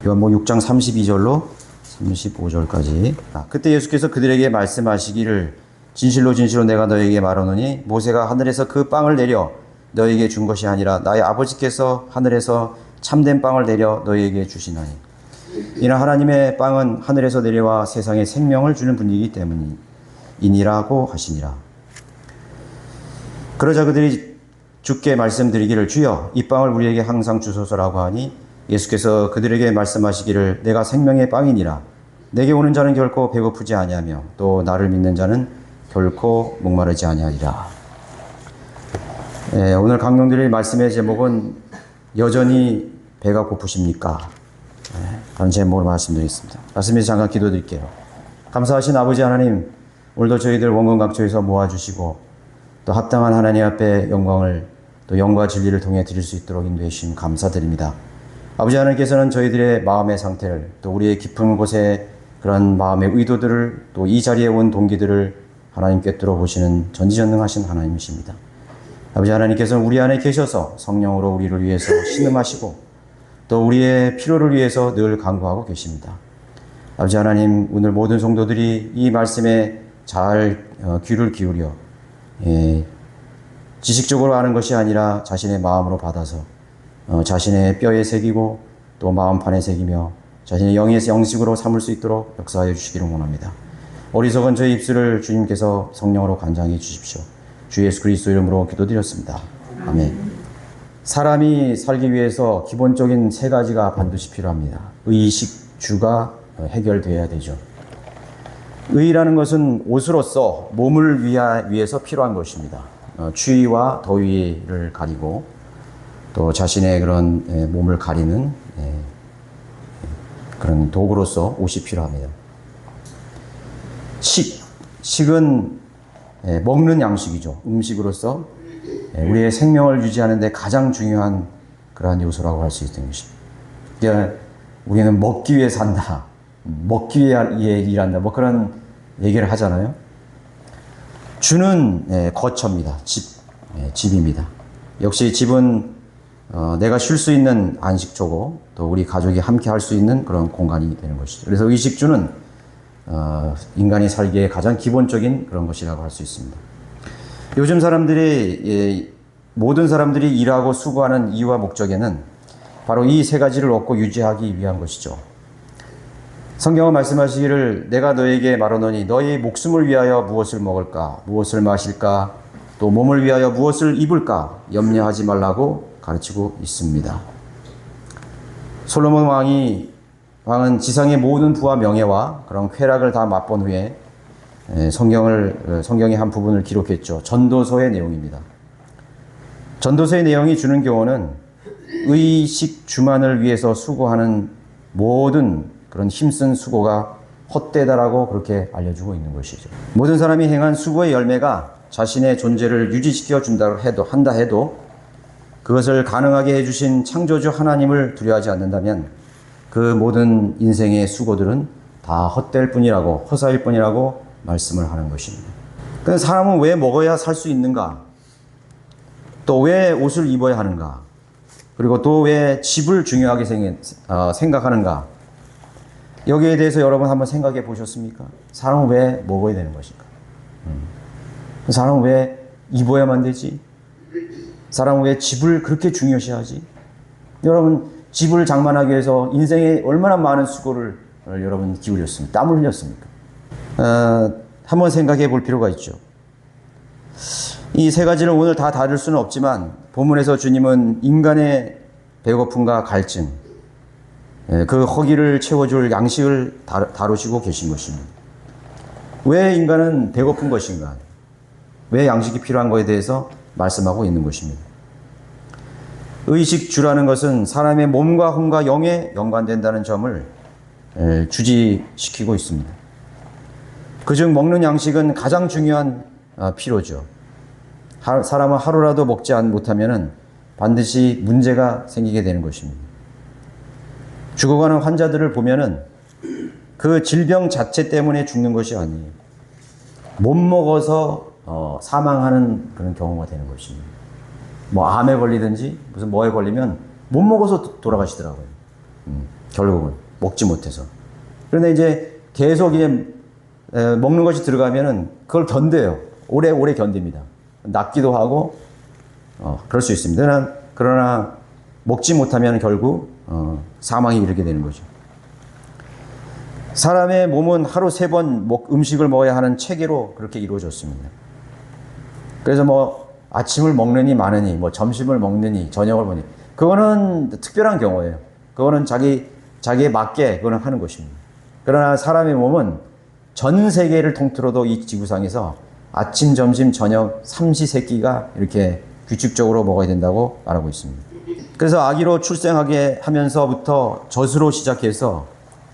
요한복음 6장 32절로 35절까지. 그때 예수께서 그들에게 말씀하시기를 진실로 진실로 내가 너에게 말하노니 모세가 하늘에서 그 빵을 내려 너에게 준 것이 아니라 나의 아버지께서 하늘에서 참된 빵을 내려 너에게 주시나니 이는 하나님의 빵은 하늘에서 내려와 세상에 생명을 주는 분이기 때문이니라고 하시니라. 그러자 그들이 주께 말씀드리기를 주여 이 빵을 우리에게 항상 주소서라고 하니 예수께서 그들에게 말씀하시기를 내가 생명의 빵이니라. 내게 오는 자는 결코 배고프지 아니하며 또 나를 믿는 자는 결코 목마르지 아니하리라. 오늘 강론드릴 말씀의 제목은 여전히 배가 고프십니까? 라는 제목으로 말씀드리겠습니다. 말씀에서 잠깐 기도드릴게요. 감사하신 아버지 하나님, 오늘도 저희들 원근각처에서 모아주시고 또 합당한 하나님 앞에 영광을 또 영과 진리를 통해 드릴 수 있도록 인도해 주심 감사드립니다. 아버지 하나님께서는 저희들의 마음의 상태를 또 우리의 깊은 곳에 그런 마음의 의도들을 또 이 자리에 온 동기들을 하나님 꿰뚫어 보시는 전지전능하신 하나님이십니다. 아버지 하나님께서는 우리 안에 계셔서 성령으로 우리를 위해서 신음하시고 또 우리의 필요를 위해서 늘 간구하고 계십니다. 아버지 하나님, 오늘 모든 성도들이 이 말씀에 잘 귀를 기울여 지식적으로 아는 것이 아니라 자신의 마음으로 받아서 자신의 뼈에 새기고 또 마음판에 새기며 자신의 영의 영식으로 삼을 수 있도록 역사하여 주시기를 원합니다. 어리석은 저희 입술을 주님께서 성령으로 간장해 주십시오. 주 예수 그리스도 이름으로 기도드렸습니다. 아멘. 사람이 살기 위해서 기본적인 세 가지가 반드시 필요합니다. 의식, 주가 해결돼야 되죠. 의라는 것은 옷으로서 몸을 위해서 필요한 것입니다. 추위와 더위를 가리고 또 자신의 그런 몸을 가리는 그런 도구로서 옷이 필요합니다. 식은 먹는 양식이죠. 음식으로서 우리의 생명을 유지하는 데 가장 중요한 그러한 요소라고 할 수 있는 것입니다. 그러니까 우리는 먹기 위해 산다, 먹기 위해 일한다, 뭐 그런 얘기를 하잖아요. 주는 거처입니다. 집입니다. 역시 집은 내가 쉴 수 있는 안식처고 또 우리 가족이 함께 할 수 있는 그런 공간이 되는 것이죠. 그래서 의식주는 인간이 살기에 가장 기본적인 그런 것이라고 할 수 있습니다. 요즘 사람들이 모든 사람들이 일하고 수고하는 이유와 목적에는 바로 이 세 가지를 얻고 유지하기 위한 것이죠. 성경은 말씀하시기를 내가 너에게 말하노니 너희 목숨을 위하여 무엇을 먹을까 무엇을 마실까 또 몸을 위하여 무엇을 입을까 염려하지 말라고 가르치고 있습니다. 솔로몬 왕은 지상의 모든 부와 명예와 그런 쾌락을 다 맛본 후에 성경의 한 부분을 기록했죠. 전도서의 내용입니다. 전도서의 내용이 주는 교훈은 의식주만을 위해서 수고하는 모든 그런 힘쓴 수고가 헛되다라고 그렇게 알려주고 있는 것이죠. 모든 사람이 행한 수고의 열매가 자신의 존재를 유지시켜 한다 해도 그것을 가능하게 해주신 창조주 하나님을 두려워하지 않는다면 그 모든 인생의 수고들은 다 헛될 뿐이라고, 허사일 뿐이라고 말씀을 하는 것입니다. 그런데 사람은 왜 먹어야 살 수 있는가? 또 왜 옷을 입어야 하는가? 그리고 또 왜 집을 중요하게 생각하는가? 여기에 대해서 여러분 한번 생각해 보셨습니까? 사람은 왜 먹어야 되는 것인가? 사람은 왜 입어야만 되지? 사람은 왜 집을 그렇게 중요시하지? 여러분, 집을 장만하기 위해서 인생에 얼마나 많은 수고를 여러분 기울였습니까? 땀을 흘렸습니까? 한번 생각해 볼 필요가 있죠. 이 세 가지를 오늘 다 다룰 수는 없지만 본문에서 주님은 인간의 배고픔과 갈증, 그 허기를 채워줄 양식을 다루시고 계신 것입니다. 왜 인간은 배고픈 것인가? 왜 양식이 필요한 것에 대해서 말씀하고 있는 것입니다. 의식주라는 것은 사람의 몸과 혼과 영에 연관된다는 점을 주지시키고 있습니다. 그중 먹는 양식은 가장 중요한 필요죠. 사람은 하루라도 먹지 못하면 반드시 문제가 생기게 되는 것입니다. 죽어가는 환자들을 보면은 그 질병 자체 때문에 죽는 것이 아니에요. 못 먹어서 사망하는 그런 경우가 되는 것입니다. 뭐 암에 걸리든지 무슨 뭐에 걸리면 못 먹어서 돌아가시더라고요. 결국은 먹지 못해서. 그런데 이제 계속 이제 먹는 것이 들어가면은 그걸 견뎌요. 오래 견딥니다. 낫기도 하고 그럴 수 있습니다. 그러나 먹지 못하면 결국 사망에 이르게 되는 거죠. 사람의 몸은 하루 3번 음식을 먹어야 하는 체계로 그렇게 이루어졌습니다. 그래서 뭐 아침을 먹느니 마느니, 뭐 점심을 먹느니 저녁을 먹느니, 그거는 특별한 경우예요. 그거는 자기에 맞게 그거는 하는 것입니다. 그러나 사람의 몸은 전 세계를 통틀어도 이 지구상에서 아침, 점심, 저녁, 삼시세끼가 이렇게 규칙적으로 먹어야 된다고 말하고 있습니다. 그래서 아기로 출생하게 하면서부터 젖으로 시작해서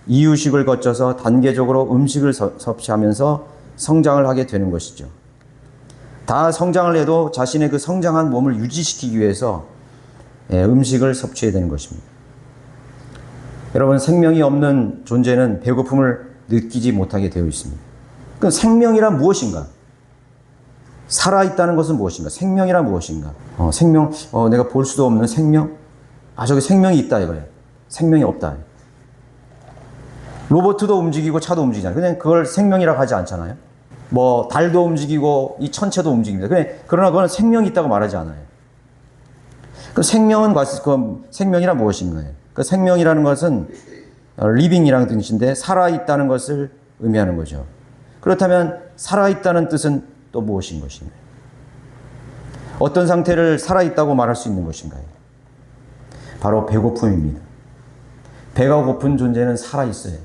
이유식을 거쳐서 단계적으로 음식을 섭취하면서 성장을 하게 되는 것이죠. 다 성장을 해도 자신의 그 성장한 몸을 유지시키기 위해서 음식을 섭취해야 되는 것입니다. 여러분, 생명이 없는 존재는 배고픔을 느끼지 못하게 되어 있습니다. 그럼 생명이란 무엇인가? 살아있다는 것은 무엇인가? 생명이란 무엇인가? 생명, 내가 볼 수도 없는 생명? 저기 생명이 있다 이거예요. 생명이 없다. 로봇도 움직이고 차도 움직이잖아요. 그냥 그걸 생명이라고 하지 않잖아요. 뭐 달도 움직이고 이 천체도 움직입니다. 그러나 그건 생명이 있다고 말하지 않아요. 그 생명이란 무엇인가요? 그 생명이라는 것은 리빙이라는 뜻인데 살아있다는 것을 의미하는 거죠. 그렇다면 살아있다는 뜻은 또 무엇인 것인가요? 어떤 상태를 살아있다고 말할 수 있는 것인가요? 바로 배고픔입니다. 배가 고픈 존재는 살아있어요.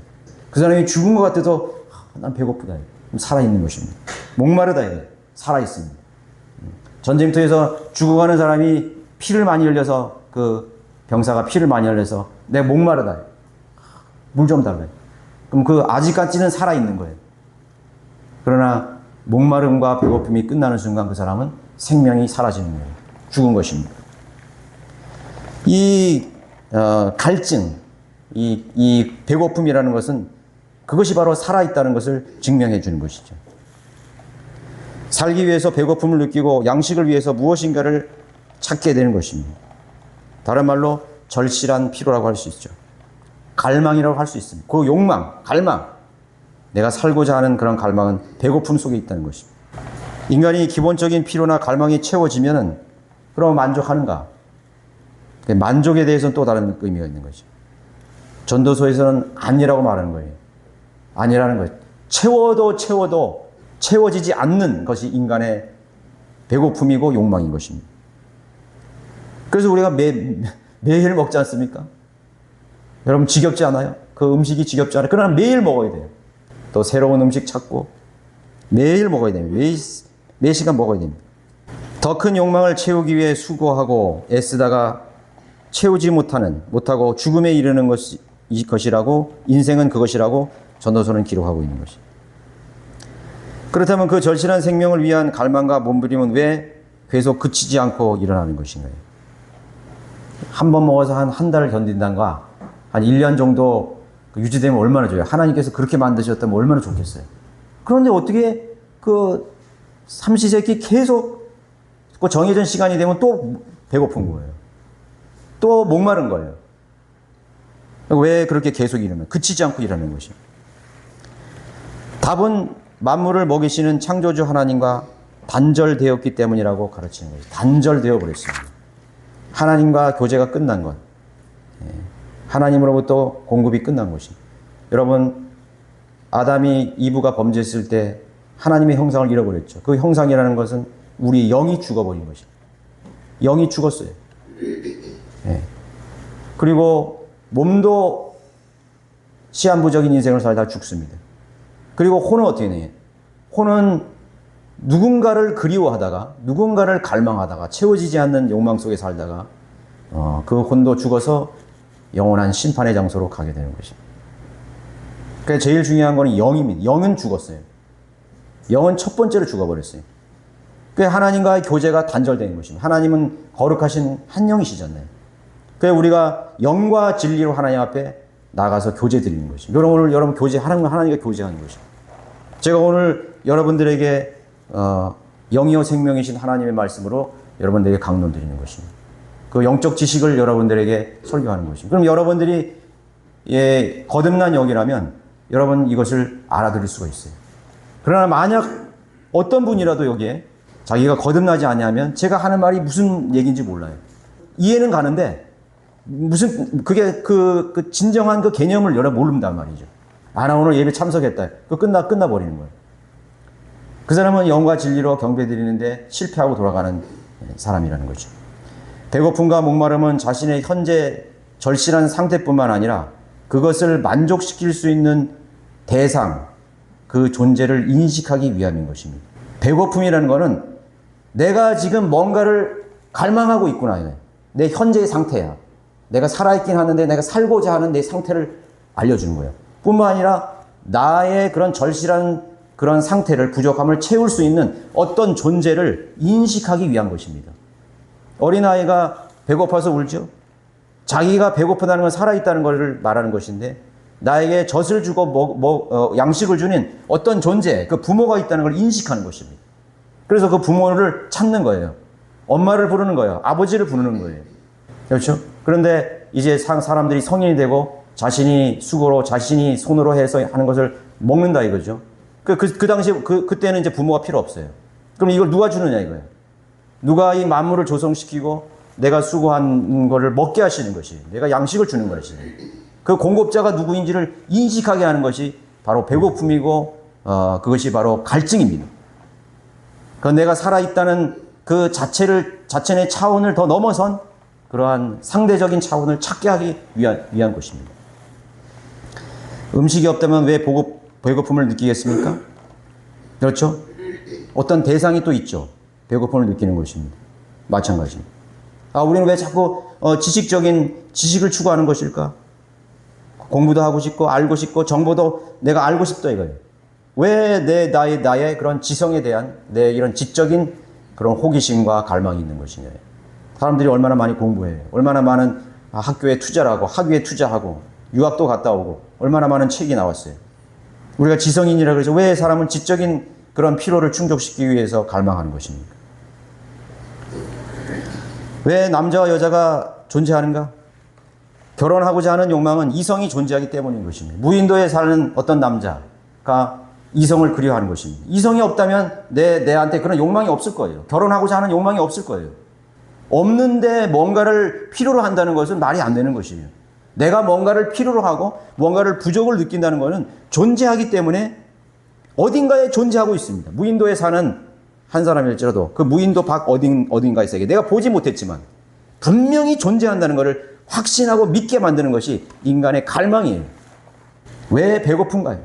그 사람이 죽은 것 같아도 난 배고프다. 살아있는 것입니다. 목마르다. 살아있습니다. 전쟁터에서 죽어가는 사람이 피를 많이 흘려서 그 병사가 피를 많이 흘려서 내가 목마르다. 물 좀 달라. 그럼 그 아직까지는 살아있는 거예요. 그러나 목마름과 배고픔이 끝나는 순간 그 사람은 생명이 사라지는 거예요. 죽은 것입니다. 이 갈증, 이 배고픔이라는 것은 그것이 바로 살아있다는 것을 증명해 주는 것이죠. 살기 위해서 배고픔을 느끼고 양식을 위해서 무엇인가를 찾게 되는 것입니다. 다른 말로 절실한 피로라고 할 수 있죠. 갈망이라고 할 수 있습니다. 그 욕망, 갈망. 내가 살고자 하는 그런 갈망은 배고픔 속에 있다는 것입니다. 인간이 기본적인 피로나 갈망이 채워지면은 그럼 만족하는가? 만족에 대해서는 또 다른 의미가 있는 거죠. 전도서에서는 아니라고 말하는 거예요. 아니라는 거예요. 채워도 채워지지 않는 것이 인간의 배고픔이고 욕망인 것입니다. 그래서 우리가 매일 먹지 않습니까? 여러분 지겹지 않아요? 그 음식이 지겹지 않아요? 그러나 매일 먹어야 돼요. 또 새로운 음식 찾고 매일 먹어야 됩니다. 매 시간 먹어야 됩니다. 더 큰 욕망을 채우기 위해 수고하고 애쓰다가 채우지 못하고 죽음에 이르는 것이라고, 인생은 그것이라고 전도서는 기록하고 있는 것입니다. 그렇다면 그 절실한 생명을 위한 갈망과 몸부림은 왜 계속 그치지 않고 일어나는 것인가요? 한 번 먹어서 한 달을 견딘다는가, 한 1년 정도 유지되면 얼마나 좋아요. 하나님께서 그렇게 만드셨다면 얼마나 좋겠어요. 그런데 어떻게 그 삼시세끼 계속 그 정해진 시간이 되면 또 배고픈 거예요. 또 목마른 거예요. 왜 그렇게 계속 일어나요? 그치지 않고 일어나는 것입니다. 답은 만물을 먹이시는 창조주 하나님과 단절되었기 때문이라고 가르치는 거예요. 단절되어 버렸습니다. 하나님과 교제가 끝난 것. 하나님으로부터 공급이 끝난 것입니다. 여러분, 아담이 이브가 범죄했을 때 하나님의 형상을 잃어버렸죠. 그 형상이라는 것은 우리 영이 죽어버린 것입니다. 영이 죽었어요. 그리고 몸도 시한부적인 인생을 살다 죽습니다. 그리고 혼은 어떻게 해요? 혼은 누군가를 그리워하다가, 누군가를 갈망하다가, 채워지지 않는 욕망 속에 살다가 그 혼도 죽어서 영원한 심판의 장소로 가게 되는 것입니다. 그러니까 제일 중요한 것은 영입니다. 영은 죽었어요. 영은 첫 번째로 죽어버렸어요. 그러니까 하나님과의 교제가 단절된 것입니다. 하나님은 거룩하신 한 영이시잖아요. 그래서 우리가 영과 진리로 하나님 앞에 나가서 교제 드리는 것입니다. 오늘 여러분 하나님과 교제하는 것입니다. 제가 오늘 여러분들에게 영이요 생명이신 하나님의 말씀으로 여러분들에게 강론 드리는 것입니다. 그 영적 지식을 여러분들에게 설교하는 것입니다. 그럼 여러분들이 거듭난 영이라면 여러분 이것을 알아들을 수가 있어요. 그러나 만약 어떤 분이라도 여기에 자기가 거듭나지 않냐면 제가 하는 말이 무슨 얘기인지 몰라요. 이해는 가는데 무슨 그게 그 진정한 그 개념을 여러분 모른단 말이죠. 나 오늘 예배 참석했다. 그 끝나버리는 거예요. 그 사람은 영과 진리로 경배드리는데 실패하고 돌아가는 사람이라는 거죠. 배고픔과 목마름은 자신의 현재 절실한 상태뿐만 아니라 그것을 만족시킬 수 있는 대상, 그 존재를 인식하기 위함인 것입니다. 배고픔이라는 것은 내가 지금 뭔가를 갈망하고 있구나. 내 현재의 상태야. 내가 살아있긴 하는데 내가 살고자 하는 내 상태를 알려주는 거예요. 뿐만 아니라 나의 그런 절실한 그런 상태를, 부족함을 채울 수 있는 어떤 존재를 인식하기 위한 것입니다. 어린아이가 배고파서 울죠. 자기가 배고프다는 건 살아있다는 것을 말하는 것인데 나에게 젖을 주고 양식을 주는 어떤 존재, 그 부모가 있다는 걸 인식하는 것입니다. 그래서 그 부모를 찾는 거예요. 엄마를 부르는 거예요. 아버지를 부르는 거예요. 그렇죠? 그런데 이제 사람들이 성인이 되고 자신이 수고로 자신이 손으로 해서 하는 것을 먹는다 이거죠. 그 당시에 그때는 이제 부모가 필요 없어요. 그럼 이걸 누가 주느냐 이거예요. 누가 이 만물을 조성시키고 내가 수고한 거를 먹게 하시는 것이, 내가 양식을 주는 것이, 그 공급자가 누구인지를 인식하게 하는 것이 바로 배고픔이고 그것이 바로 갈증입니다. 내가 살아있다는 그 자체의 차원을 더 넘어선 그러한 상대적인 차원을 찾게 하기 위한 것입니다. 음식이 없다면 왜 배고픔을 느끼겠습니까? 그렇죠? 어떤 대상이 또 있죠. 배고픔을 느끼는 것입니다. 마찬가지입니다. 우리는 왜 자꾸 지식을 추구하는 것일까? 공부도 하고 싶고 알고 싶고 정보도 내가 알고 싶다 이거예요. 왜 나의 그런 지성에 대한 내 이런 지적인 그런 호기심과 갈망이 있는 것이냐. 사람들이 얼마나 많이 공부해요. 얼마나 많은 학교에 투자를 하고 학위에 투자하고 유학도 갔다 오고 얼마나 많은 책이 나왔어요. 우리가 지성인이라 그래서 왜 사람은 지적인 그런 피로를 충족시키기 위해서 갈망하는 것입니까? 왜 남자와 여자가 존재하는가? 결혼하고자 하는 욕망은 이성이 존재하기 때문인 것입니다. 무인도에 사는 어떤 남자가 이성을 그리워하는 것입니다. 이성이 없다면 내한테 그런 욕망이 없을 거예요. 결혼하고자 하는 욕망이 없을 거예요. 없는데 뭔가를 필요로 한다는 것은 말이 안 되는 것이에요. 내가 뭔가를 필요로 하고 뭔가를 부족을 느낀다는 것은 존재하기 때문에 어딘가에 존재하고 있습니다. 무인도에 사는 한 사람일지라도 그 무인도 밖 어딘가에 있어요. 내가 보지 못했지만 분명히 존재한다는 것을 확신하고 믿게 만드는 것이 인간의 갈망이에요. 왜 배고픈가요?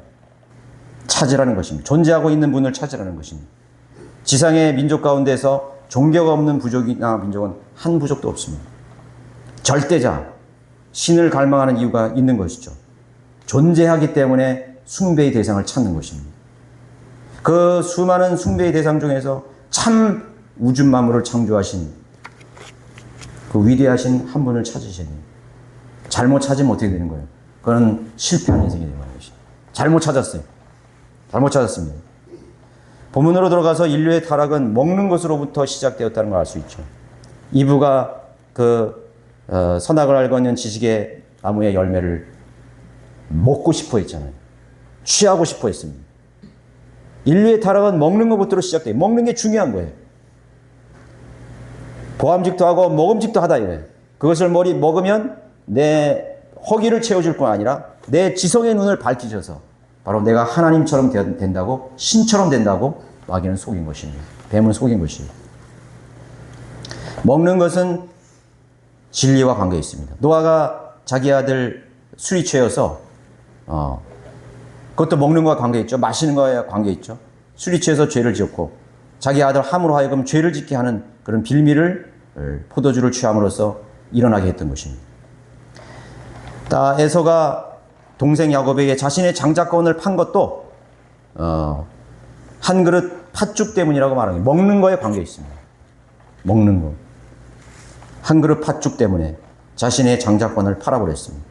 찾으라는 것입니다. 존재하고 있는 분을 찾으라는 것입니다. 지상의 민족 가운데서 종교가 없는 부족이나 민족은 한 부족도 없습니다. 절대자, 신을 갈망하는 이유가 있는 것이죠. 존재하기 때문에 숭배의 대상을 찾는 것입니다. 그 수많은 숭배의 대상 중에서 참 우주 만물을 창조하신 그 위대하신 한 분을 찾으셔야 돼요. 잘못 찾으면 어떻게 되는 거예요? 그건 실패한 인생이 되는 것입니다. 잘못 찾았어요. 잘못 찾았습니다. 본문으로 들어가서 인류의 타락은 먹는 것으로부터 시작되었다는 걸 알 수 있죠. 이브가 선악을 알고 있는 지식의 나무의 열매를 먹고 싶어 했잖아요. 취하고 싶어 했습니다. 인류의 타락은 먹는 것부터 시작돼요. 먹는 게 중요한 거예요. 보암직도 하고 먹음직도 하다 이래요. 그것을 먹으면 내 허기를 채워줄 뿐 아니라 내 지성의 눈을 밝히셔서 바로 내가 하나님처럼 된다고, 신처럼 된다고 마귀는 속인 것입니다. 뱀은 속인 것이에요. 먹는 것은 진리와 관계 있습니다. 노아가 자기 아들 술이 취해서 그것도 먹는 것과 관계 있죠. 마시는 것과 관계 있죠. 술이 취해서 죄를 지었고 자기 아들 함으로 하여금 죄를 짓게 하는 그런 빌미를 포도주를 취함으로써 일어나게 했던 것입니다. 에서가 동생 야곱에게 자신의 장자권을 판 것도 한 그릇 팥죽 때문이라고 말합니다. 먹는 거에 관계 있습니다. 먹는 거. 한 그릇 팥죽 때문에 자신의 장자권을 팔아버렸습니다.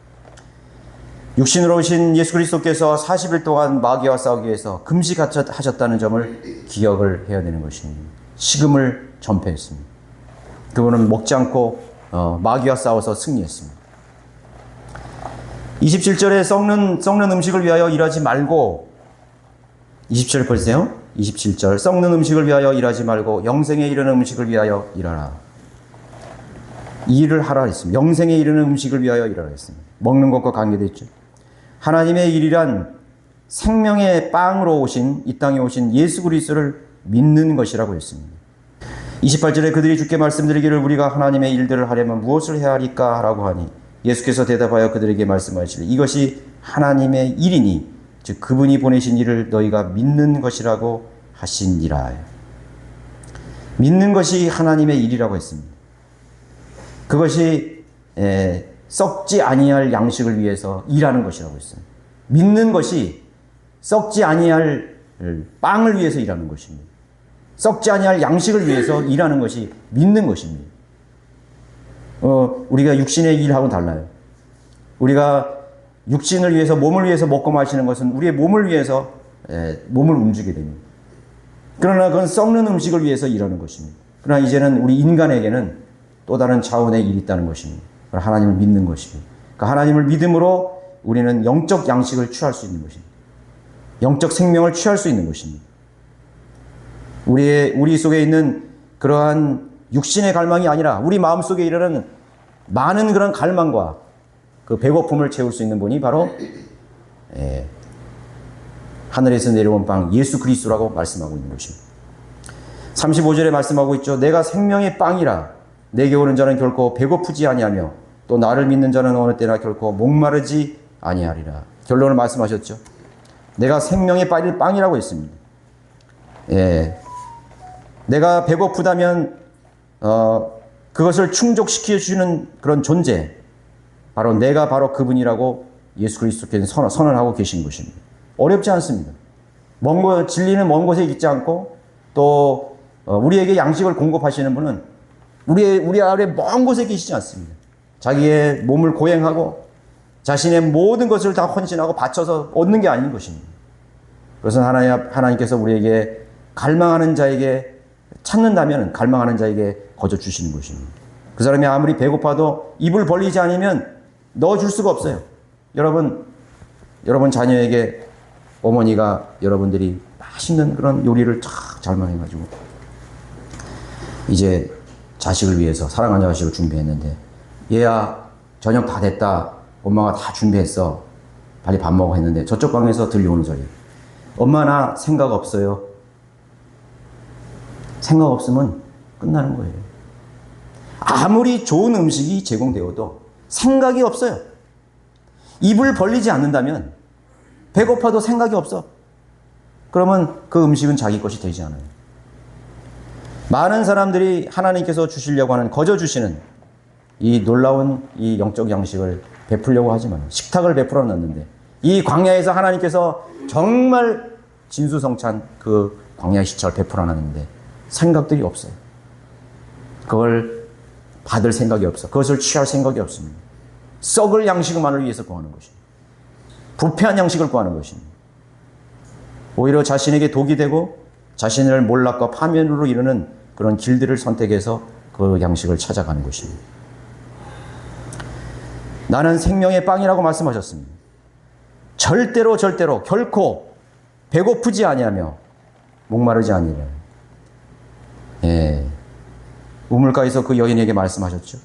육신으로 오신 예수 그리스도께서 40일 동안 마귀와 싸우기 위해서 금식하셨다는 점을 기억을 해야 되는 것입니다. 식음을 전폐했습니다. 그분은 먹지 않고 마귀와 싸워서 승리했습니다. 27절에 썩는 음식을 위하여 일하지 말고, 27절 보세요. 27절. 썩는 음식을 위하여 일하지 말고 영생에 이르는 음식을 위하여 일하라. 일을 하라 했습니다. 영생에 이르는 음식을 위하여 일하라 했습니다. 먹는 것과 관계되어 있죠. 하나님의 일이란 생명의 빵으로 오신, 이 땅에 오신 예수 그리스도를 믿는 것이라고 했습니다. 28절에 그들이 주께 말씀드리기를 우리가 하나님의 일들을 하려면 무엇을 해야 하리까? 라고 하니 예수께서 대답하여 그들에게 말씀하시되 이것이 하나님의 일이니 즉 그분이 보내신 일을 너희가 믿는 것이라고 하시니라. 믿는 것이 하나님의 일이라고 했습니다. 그것이 썩지 아니할 양식을 위해서 일하는 것이라고 했어요. 믿는 것이 썩지 아니할 빵을 위해서 일하는 것입니다. 썩지 아니할 양식을 위해서 일하는 것이 믿는 것입니다. 우리가 육신의 일하고는 달라요. 우리가 육신을 위해서, 몸을 위해서 먹고 마시는 것은 우리의 몸을 위해서 몸을 움직이게 됩니다. 그러나 그건 썩는 음식을 위해서 일하는 것입니다. 그러나 이제는 우리 인간에게는 또 다른 차원의 일이 있다는 것입니다. 하나님을 믿는 것입니다. 그 하나님을 믿음으로 우리는 영적 양식을 취할 수 있는 것입니다. 영적 생명을 취할 수 있는 것입니다. 우리 속에 있는 그러한 육신의 갈망이 아니라 우리 마음속에 이르는 많은 그런 갈망과 그 배고픔을 채울 수 있는 분이 바로 하늘에서 내려온 빵 예수 그리스도라고 말씀하고 있는 것입니다. 35절에 말씀하고 있죠. 내가 생명의 빵이라 내게 오는 자는 결코 배고프지 아니하며 또 나를 믿는 자는 어느 때나 결코 목마르지 아니하리라. 결론을 말씀하셨죠. 내가 생명의 빵이라고 했습니다. 내가 배고프다면 그것을 충족시켜 주는 그런 존재, 바로 내가 바로 그분이라고 예수 그리스도께서 선언하고 계신 것입니다. 어렵지 않습니다. 진리는 먼 곳에 있지 않고 또 우리에게 양식을 공급하시는 분은 우리 아래 먼 곳에 계시지 않습니다. 자기의 몸을 고행하고 자신의 모든 것을 다 헌신하고 바쳐서 얻는 게 아닌 것입니다. 그래서 하나님께서 우리에게 갈망하는 자에게 찾는다면 갈망하는 자에게 거저 주시는 것입니다. 그 사람이 아무리 배고파도 입을 벌리지 않으면 넣어줄 수가 없어요. 여러분 자녀에게 어머니가 여러분들이 맛있는 그런 요리를 잘 해가지고 이제 자식을 위해서 사랑하는 자식을 준비했는데 얘야 저녁 다 됐다. 엄마가 다 준비했어. 빨리 밥 먹어 했는데 저쪽 방에서 들려오는 소리. 엄마 나 생각 없어요. 생각 없으면 끝나는 거예요. 아무리 좋은 음식이 제공되어도 생각이 없어요. 입을 벌리지 않는다면 배고파도 생각이 없어. 그러면 그 음식은 자기 것이 되지 않아요. 많은 사람들이 하나님께서 주시려고 하는 거저 주시는 이 놀라운 이 영적 양식을 베풀려고 하지만 식탁을 베풀어 놨는데 이 광야에서 하나님께서 정말 진수성찬 그 광야의 시철 베풀어 놨는데 생각들이 없어요. 그걸 받을 생각이 없어. 그것을 취할 생각이 없습니다. 썩을 양식만을 위해서 구하는 것입니다. 부패한 양식을 구하는 것입니다. 오히려 자신에게 독이 되고 자신을 몰락과 파멸으로 이르는 그런 길들을 선택해서 그 양식을 찾아가는 것입니다. 나는 생명의 빵이라고 말씀하셨습니다. 절대로 결코 배고프지 아니하며 목마르지 아니하며 우물가에서 그 여인에게 말씀하셨죠.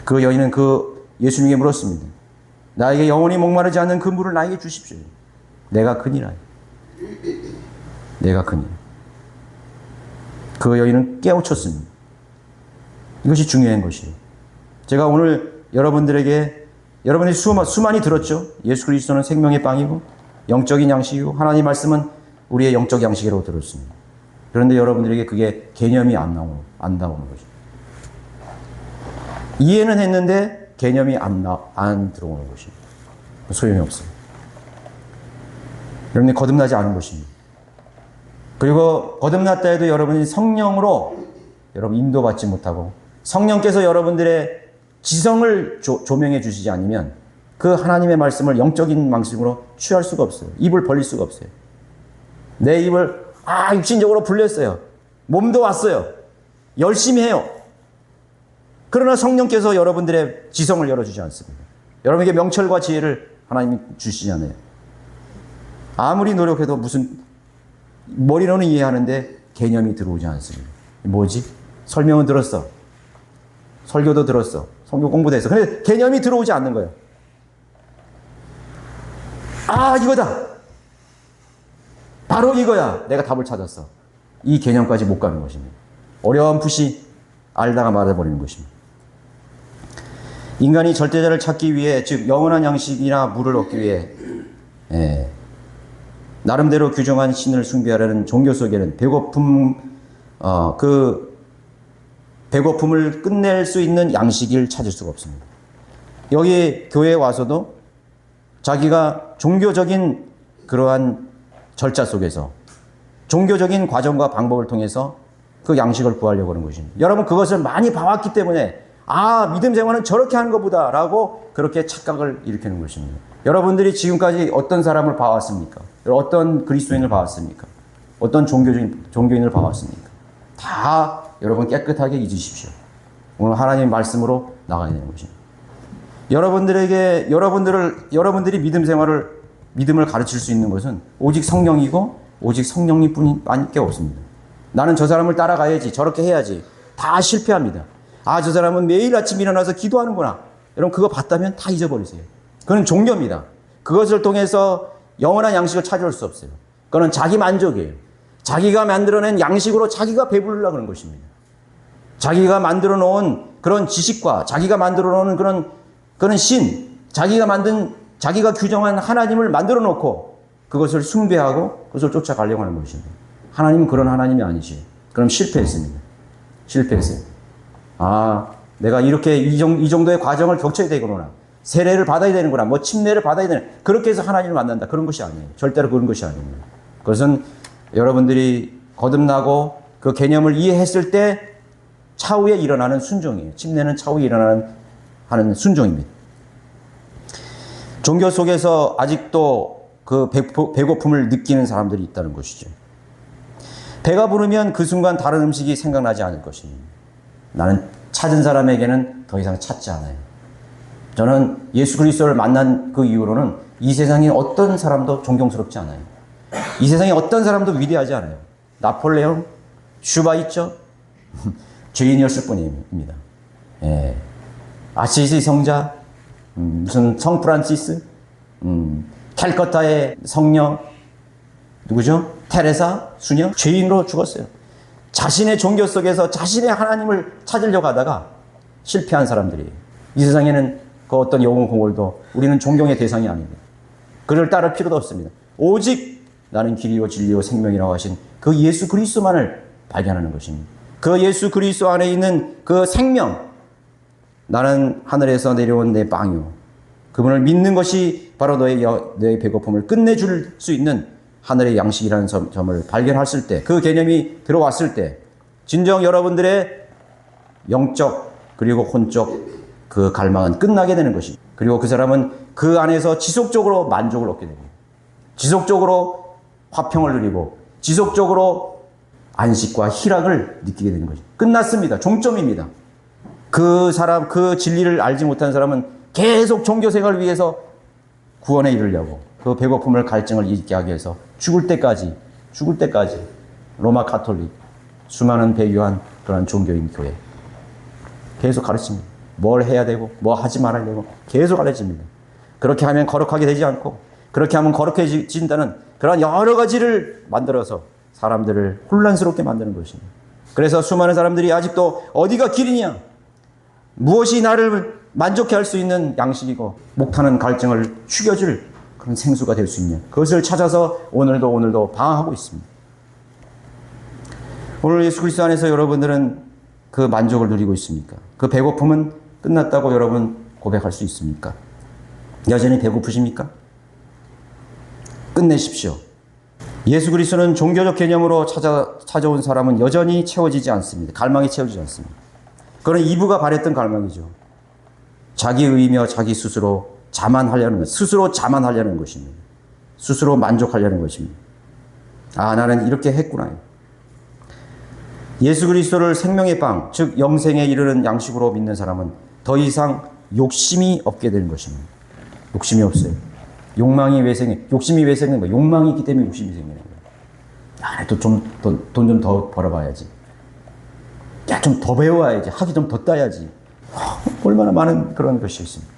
그 여인은 그 예수님에게 물었습니다. 나에게 영원히 목마르지 않는 그 물을 나에게 주십시오. 내가 그니라. 내가 그니라. 그 여인은 깨우쳤습니다. 이것이 중요한 것이에요. 제가 오늘 여러분들에게 여러분이 수많이 들었죠. 예수 그리스도는 생명의 빵이고 영적인 양식이고 하나님 말씀은 우리의 영적 양식이라고 들었습니다. 그런데 여러분들에게 그게 개념이 안 나오는 거죠. 이해는 했는데 개념이 안 들어오는 것입니다. 소용이 없어요. 여러분이 거듭나지 않은 것입니다. 그리고 거듭났다 해도 여러분이 성령으로 여러분 인도받지 못하고 성령께서 여러분들의 지성을 조명해 주시지 않으면 그 하나님의 말씀을 영적인 방식으로 취할 수가 없어요. 입을 벌릴 수가 없어요. 내 입을 육신적으로 불렸어요. 몸도 왔어요. 열심히 해요. 그러나 성령께서 여러분들의 지성을 열어주지 않습니다. 여러분에게 명철과 지혜를 하나님이 주시잖아요. 아무리 노력해도 무슨 머리로는 이해하는데 개념이 들어오지 않습니다. 뭐지? 설명은 들었어. 설교도 들었어. 성경 공부도 했어. 근데 개념이 들어오지 않는 거예요. 아, 이거다. 바로 이거야. 내가 답을 찾았어. 이 개념까지 못 가는 것입니다. 어렴풋이 알다가 말아버리는 것입니다. 인간이 절대자를 찾기 위해, 즉 영원한 양식이나 물을 얻기 위해 나름대로 규정한 신을 숭배하려는 종교 속에는 배고픔을 끝낼 수 있는 양식을 찾을 수가 없습니다. 여기 교회에 와서도 자기가 종교적인 그러한 절차 속에서 종교적인 과정과 방법을 통해서 그 양식을 구하려고 하는 것입니다. 여러분, 그것을 많이 봐왔기 때문에 믿음 생활은 저렇게 하는 것보다 라고 그렇게 착각을 일으키는 것입니다. 여러분들이 지금까지 어떤 사람을 봐왔습니까? 어떤 그리스도인을 봐왔습니까? 어떤 종교인을 봐왔습니까? 다 여러분 깨끗하게 잊으십시오. 오늘 하나님의 말씀으로 나가야 되는 것입니다. 여러분들이 믿음을 가르칠 수 있는 것은 오직 성령이고 오직 성령님 뿐밖에 없습니다. 나는 저 사람을 따라가야지, 저렇게 해야지. 다 실패합니다. 저 사람은 매일 아침 일어나서 기도하는구나. 여러분, 그거 봤다면 다 잊어버리세요. 그건 종교입니다. 그것을 통해서 영원한 양식을 찾아올 수 없어요. 그건 자기 만족이에요. 자기가 만들어낸 양식으로 자기가 배부르려고 하는 것입니다. 자기가 만들어 놓은 그런 지식과 자기가 만들어 놓은 그런 신, 자기가 규정한 하나님을 만들어 놓고 그것을 숭배하고 그것을 쫓아가려고 하는 것입니다. 하나님은 그런 하나님이 아니시죠. 그럼 실패했습니다. 실패했어요. 내가 이렇게 이 정도의 과정을 거쳐야 되구나. 세례를 받아야 되는구나. 침례를 받아야 되는. 그렇게 해서 하나님을 만난다. 그런 것이 아니에요. 절대로 그런 것이 아닙니다. 그것은 여러분들이 거듭나고 그 개념을 이해했을 때 차후에 일어나는 순종이에요. 침례는 차후에 하는 순종입니다. 종교 속에서 아직도 그 배고픔을 느끼는 사람들이 있다는 것이죠. 배가 부르면 그 순간 다른 음식이 생각나지 않을 것입니다. 나는 찾은 사람에게는 더 이상 찾지 않아요. 저는 예수 그리스도를 만난 그 이후로는 이 세상에 어떤 사람도 존경스럽지 않아요. 이 세상에 어떤 사람도 위대하지 않아요. 나폴레옹, 슈바이처, 죄인이었을 뿐입니다. 아시시 성자, 무슨 성 프란시스, 캘커타의 성녀, 누구죠? 테레사, 수녀, 죄인으로 죽었어요. 자신의 종교 속에서 자신의 하나님을 찾으려고 하다가 실패한 사람들이에요. 이 세상에는 그 어떤 영웅 공월도 우리는 존경의 대상이 아닙니다. 그를 따를 필요도 없습니다. 오직 나는 길이요 진리요 생명이라고 하신 그 예수 그리스도만을 발견하는 것입니다. 그 예수 그리스도 안에 있는 그 생명, 나는 하늘에서 내려온 내 빵이요. 그분을 믿는 것이 바로 너의 배고픔을 끝내줄 수 있는 하늘의 양식이라는 점을 발견했을 때, 그 개념이 들어왔을 때 진정 여러분들의 영적 그리고 혼적 그 갈망은 끝나게 되는 것입니다. 그리고 그 사람은 그 안에서 지속적으로 만족을 얻게 됩니다. 지속적으로 화평을 누리고 지속적으로 안식과 희락을 느끼게 되는 것입니다. 끝났습니다. 종점입니다. 그 진리를 알지 못한 사람은 계속 종교 생활을 위해서 구원에 이르려고 그 배고픔을 갈증을 잊게 하기 위해서 죽을 때까지 로마 가톨릭 수많은 배교한 그런 종교인 교회 계속 가르칩니다. 뭘 해야 되고 뭐 하지 말아야 되고 계속 가르칩니다. 그렇게 하면 거룩하게 되지 않고 그렇게 하면 거룩해진다는 그런 여러 가지를 만들어서 사람들을 혼란스럽게 만드는 것입니다. 그래서 수많은 사람들이 아직도 어디가 길이냐, 무엇이 나를 만족해 할 수 있는 양식이고 목타는 갈증을 죽여줄 그런 생수가 될 수 있냐, 그것을 찾아서 오늘도 방황하고 있습니다. 오늘 예수 그리스도 안에서 여러분들은 그 만족을 누리고 있습니까? 그 배고픔은 끝났다고 여러분 고백할 수 있습니까? 여전히 배고프십니까? 끝내십시오. 예수 그리스도는 종교적 개념으로 찾아온 사람은 여전히 채워지지 않습니다. 갈망이 채워지지 않습니다. 그건 이브가 바랬던 갈망이죠. 자기 의며 자기 스스로 자만하려는 것, 스스로 자만하려는 것입니다. 스스로 만족하려는 것입니다. 나는 이렇게 했구나. 예수 그리스도를 생명의 빵, 즉 영생에 이르는 양식으로 믿는 사람은 더 이상 욕심이 없게 되는 것입니다. 욕심이 없어요. 욕망이 왜 생겨? 욕심이 왜 생기는 거야? 욕망이 있기 때문에 욕심이 생기는 거야. 야, 또 돈 좀 더 벌어봐야지. 야, 좀 더 배워야지. 학위 좀 더 따야지. 얼마나 많은 그런 것이 있습니다.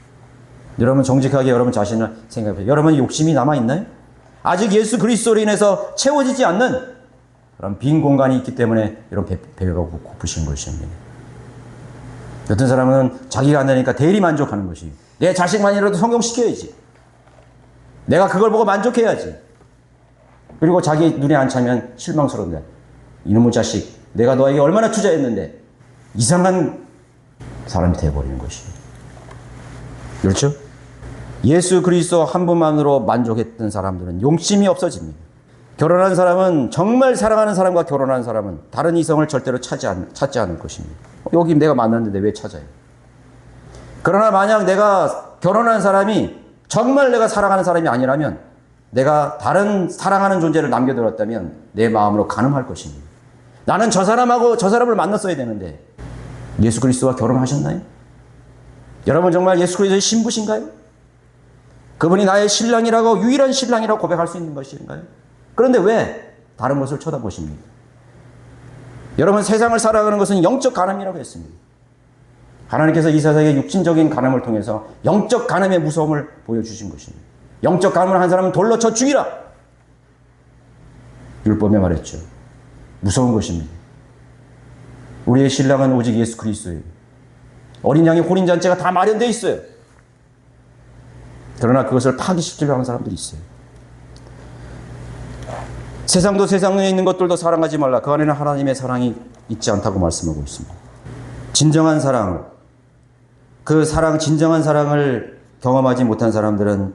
여러분 정직하게 여러분 자신을 생각해보세요. 여러분 욕심이 남아있나요? 아직 예수 그리스도로 인해서 채워지지 않는 그런 빈 공간이 있기 때문에 이런 배가 고프신 것입니다. 어떤 사람은 자기가 안 되니까 대리 만족하는 것이, 내 자식만이라도 성공시켜야지. 내가 그걸 보고 만족해야지. 그리고 자기 눈에 안 차면 실망스러운데, 이놈의 자식, 내가 너에게 얼마나 투자했는데 이상한 사람이 되어버리는 것입니다. 그렇죠? 예수 그리스도 한 분만으로 만족했던 사람들은 욕심이 없어집니다. 결혼한 사람은, 정말 사랑하는 사람과 결혼한 사람은 다른 이성을 절대로 찾지 않을 것입니다. 여기 내가 만났는데 왜 찾아요? 그러나 만약 내가 결혼한 사람이 정말 내가 사랑하는 사람이 아니라면, 내가 다른 사랑하는 존재를 남겨두었다면 내 마음으로 간음할 것입니다. 나는 저 사람하고 저 사람을 만났어야 되는데. 예수 그리스도와 결혼하셨나요? 여러분 정말 예수 그리스도의 신부신가요? 그분이 나의 신랑이라고, 유일한 신랑이라고 고백할 수 있는 것인가요? 그런데 왜 다른 것을 쳐다보십니까? 여러분 세상을 살아가는 것은 영적 간음이라고 했습니다. 하나님께서 이 세상의 육신적인 간음을 통해서 영적 간음의 무서움을 보여주신 것입니다. 영적 간음을 한 사람은 돌로 쳐 죽이라. 율법에 말했죠. 무서운 것입니다. 우리의 신랑은 오직 예수 그리스도예요. 어린 양의 혼인잔치가 다 마련되어 있어요. 그러나 그것을 파기시키려고 하는 사람들이 있어요. 세상도 세상에 있는 것들도 사랑하지 말라. 그 안에는 하나님의 사랑이 있지 않다고 말씀하고 있습니다. 진정한 사랑, 진정한 사랑을 경험하지 못한 사람들은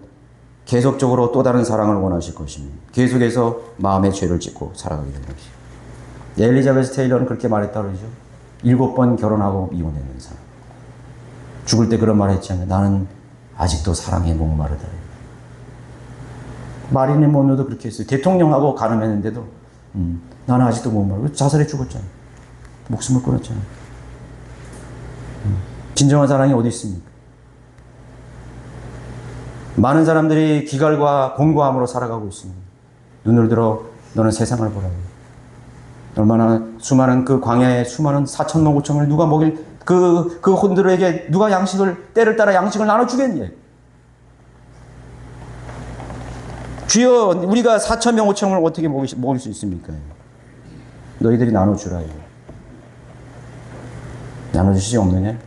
계속적으로 또 다른 사랑을 원하실 것입니다. 계속해서 마음의 죄를 짓고 살아가게 되는 것입니다. 엘리자베스 테일러는 그렇게 말했다 그러죠. 7번 결혼하고 이혼했는 사람. 죽을 때 그런 말 했잖아요. 나는 아직도 사랑에 목마르다. 마릴린 먼로도 그렇게 했어요. 대통령하고 간음했는데도 나는 아직도 목마르다. 자살해 죽었잖아요. 목숨을 끊었잖아요. 진정한 사랑이 어디 있습니까? 많은 사람들이 기갈과 공고함으로 살아가고 있습니다. 눈을 들어 너는 세상을 보라고. 얼마나 수많은 그 광야에 수많은 4천만 5천을 누가 먹일 그 혼들에게 누가 때를 따라 양식을 나눠주겠니? 주여, 우리가 4천명 5천을 어떻게 먹일 수 있습니까? 너희들이 나눠주라. 나눠줄 수 없느냐?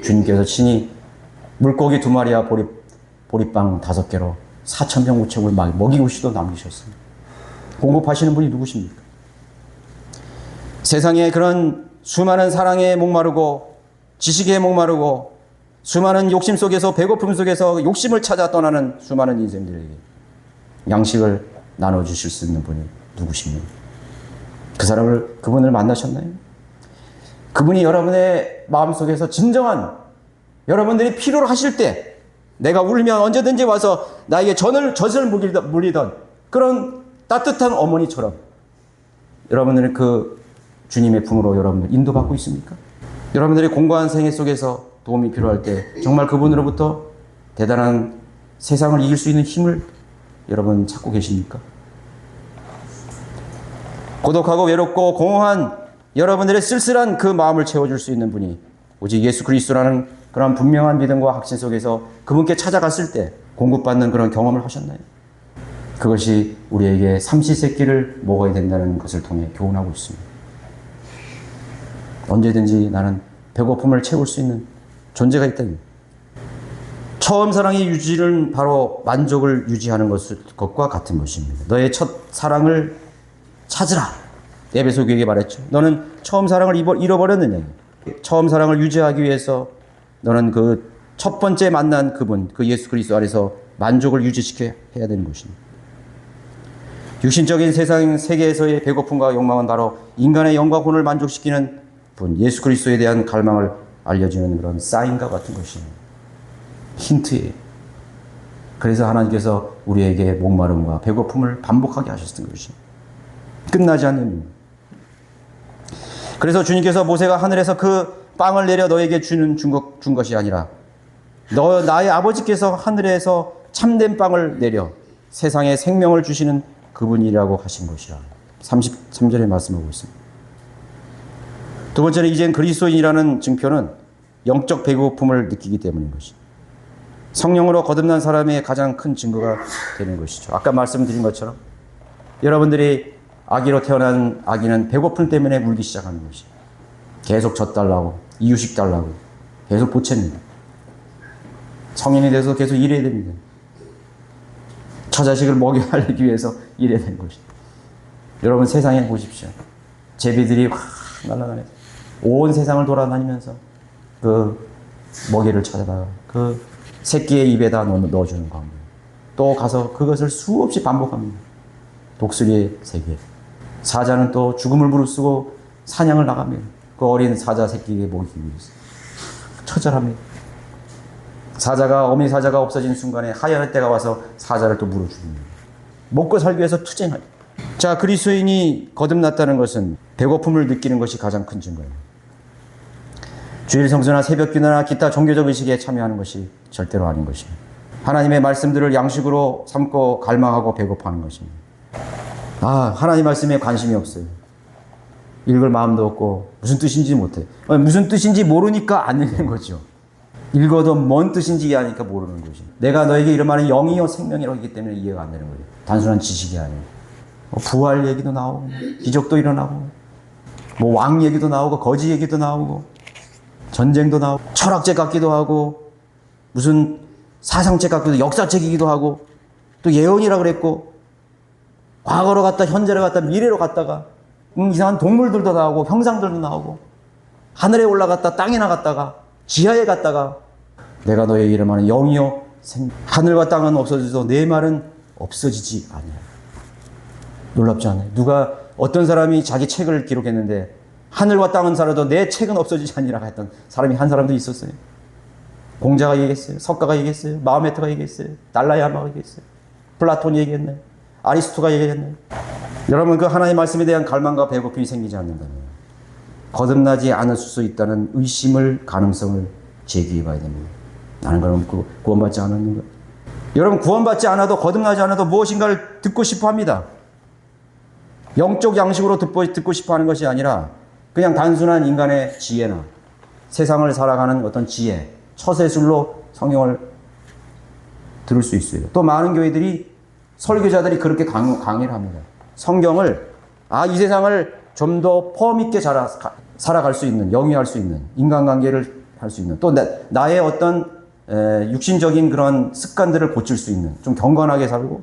주님께서 친히 물고기 2마리와 보리빵 5개로 4천명 5천을 먹이고 시도 남기셨습니다. 공급하시는 분이 누구십니까? 세상에 그런 수많은 사랑에 목마르고 지식에 목마르고 수많은 욕심 속에서, 배고픔 속에서 욕심을 찾아 떠나는 수많은 인생들에게 양식을 나눠주실 수 있는 분이 누구십니까? 그분을 만나셨나요? 그분이 여러분의 마음속에서 진정한, 여러분들이 필요로 하실 때 내가 울면 언제든지 와서 나에게 젖을 물리던 그런 따뜻한 어머니처럼 여러분들은 그 주님의 품으로 여러분들 인도받고 있습니까? 여러분들이 공고한 생애 속에서 도움이 필요할 때 정말 그분으로부터 대단한 세상을 이길 수 있는 힘을 여러분 찾고 계십니까? 고독하고 외롭고 공허한 여러분들의 쓸쓸한 그 마음을 채워줄 수 있는 분이 오직 예수 그리스도라는 그런 분명한 믿음과 확신 속에서 그분께 찾아갔을 때 공급받는 그런 경험을 하셨나요? 그것이 우리에게 삼시세끼를 먹어야 된다는 것을 통해 교훈하고 있습니다. 언제든지 나는 배고픔을 채울 수 있는 존재가 있다. 처음 사랑의 유지는 바로 만족을 유지하는 것과 같은 것입니다. 너의 첫 사랑을 찾으라. 에베소 교회에게 말했죠. 너는 처음 사랑을 잃어버렸느냐. 처음 사랑을 유지하기 위해서 너는 그 첫 번째 만난 그분, 그 예수 그리스도 안에서 만족을 유지시켜야 되는 것입니다. 육신적인 세계에서의 배고픔과 욕망은 바로 인간의 영과 혼을 만족시키는 분, 예수 그리스도에 대한 갈망을 알려주는 그런 사인과 같은 것입니다. 힌트예요. 그래서 하나님께서 우리에게 목마름과 배고픔을 반복하게 하셨던 것입니다. 끝나지 않는 이유. 그래서 주님께서 모세가 하늘에서 그 빵을 내려 너에게 준 것이 아니라 나의 아버지께서 하늘에서 참된 빵을 내려 세상에 생명을 주시는 그분이라고 하신 것이라. 33절에 말씀하고 있습니다. 두 번째는 이젠 그리스도인이라는 증표는 영적 배고픔을 느끼기 때문인 것입니다. 성령으로 거듭난 사람의 가장 큰 증거가 되는 것이죠. 아까 말씀드린 것처럼 여러분들이 아기로 태어난 아기는 배고픔 때문에 울기 시작하는 것이에요. 계속 젖 달라고, 이유식 달라고, 계속 보채입니다. 성인이 돼서 계속 일해야 됩니다. 처자식을 먹여하기 위해서 일해야 되는 것이죠. 여러분 세상에 보십시오. 제비들이 확 날아다녀서 온 세상을 돌아다니면서 그 먹이를 찾아다가 그 새끼의 입에다 넣어주는 겁니다. 또 가서 그것을 수없이 반복합니다. 독수리의 세계. 사자는 또 죽음을 무릅쓰고 사냥을 나갑니다. 그 어린 사자 새끼에게 먹이기 위해서. 처절합니다. 어미 사자가 없어진 순간에 하얀 때가 와서 사자를 또 물어 죽입니다. 먹고 살기 위해서 투쟁합니다. 자, 그리스도인이 거듭났다는 것은 배고픔을 느끼는 것이 가장 큰 증거입니다. 주일 성수나 새벽기도나 기타 종교적 의식에 참여하는 것이 절대로 아닌 것입니다. 하나님의 말씀들을 양식으로 삼고 갈망하고 배고파하는 것입니다. 하나님 말씀에 관심이 없어요. 읽을 마음도 없고 무슨 뜻인지 못해. 무슨 뜻인지 모르니까 안 읽는 거죠. 읽어도 뭔 뜻인지 아니까 모르는 거죠. 내가 너에게 이런 말은 영이요 생명이라고 하기 때문에 이해가 안 되는 거예요. 단순한 지식이 아니에요. 부활 얘기도 나오고 기적도 일어나고 왕 얘기도 나오고 거지 얘기도 나오고 전쟁도 나오고 철학책 같기도 하고 무슨 사상책 같기도 하고 역사책이기도 하고 또 예언이라고 그랬고 과거로 갔다 현재로 갔다 미래로 갔다가 이상한 동물들도 나오고 형상들도 나오고 하늘에 올라갔다 땅에 나갔다가 지하에 갔다가 내가 너의 이름하는 영이요 하늘과 땅은 없어져도 내 말은 없어지지 아니하리라. 놀랍지 않아요? 어떤 사람이 자기 책을 기록했는데 하늘과 땅은 사라도 내 책은 없어지지 아니라 했던 사람이 한 사람도 있었어요. 공자가 얘기했어요. 석가가 얘기했어요. 마호메트가 얘기했어요. 달라이라마가 얘기했어요. 플라톤이 얘기했나요? 아리스토가 얘기했나요? 여러분 그 하나님의 말씀에 대한 갈망과 배고픔이 생기지 않는다면 거듭나지 않을 수 있다는 의심을 가능성을 제기해 봐야 됩니다. 나는 그럼 구원받지 않았는가? 여러분 구원받지 않아도 거듭나지 않아도 무엇인가를 듣고 싶어 합니다. 영적 양식으로 듣고 싶어 하는 것이 아니라 그냥 단순한 인간의 지혜나 세상을 살아가는 어떤 지혜, 처세술로 성경을 들을 수 있어요. 또 많은 교회들이 설교자들이 그렇게 강의를 합니다. 성경을 이 세상을 좀 더 폼 있게 살아갈 수 있는, 영위할 수 있는, 인간관계를 할 수 있는, 또 나의 어떤 육신적인 그런 습관들을 고칠 수 있는, 좀 경건하게 살고